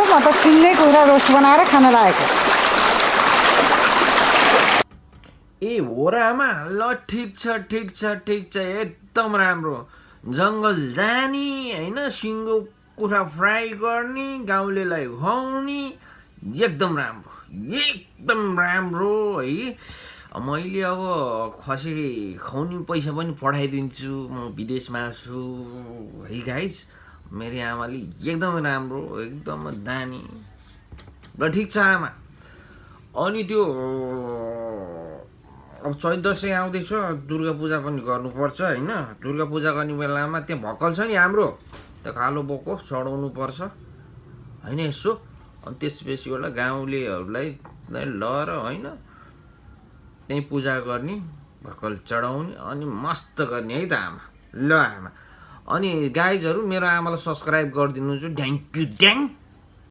म त सिङ्गै कुखुरा रोस्ट बनाएर खान लागेको। ए हो र आमा, ल ठिक छ एकदम राम्रो। जङ्गल जाने होइन, सिङ्गो कुखुरा फ्राई गर्ने, गाउँलेलाई खुवाउने, एकदम राम्रो है। मैले अब खसी खुवाउने पैसा पनि पठाइदिन्छु, म विदेशमा छु है गाइस। मेरो आमाले एकदम राम्रो, एकदम दानी। ल ठिक छ आमा। अनि त्यो अब चैत दसैँ आउँदैछ, दुर्गा पूजा पनि गर्नुपर्छ होइन। दुर्गा पूजा गर्ने बेलामा त्यहाँ भक्कल छ नि हाम्रो, त्यो कालो बोको चढाउनु पर्छ होइन यसो। अनि त्यसपछि बेला गाउँलेहरूलाई लएर होइन त्यहीँ पूजा गर्ने, भक्कल चढाउने, अनि मस्त गर्ने है त आमा। ल आमा, अनि गाइजहरू मेरो आमालाई सब्सक्राइब गरिदिनु छु। Thank you.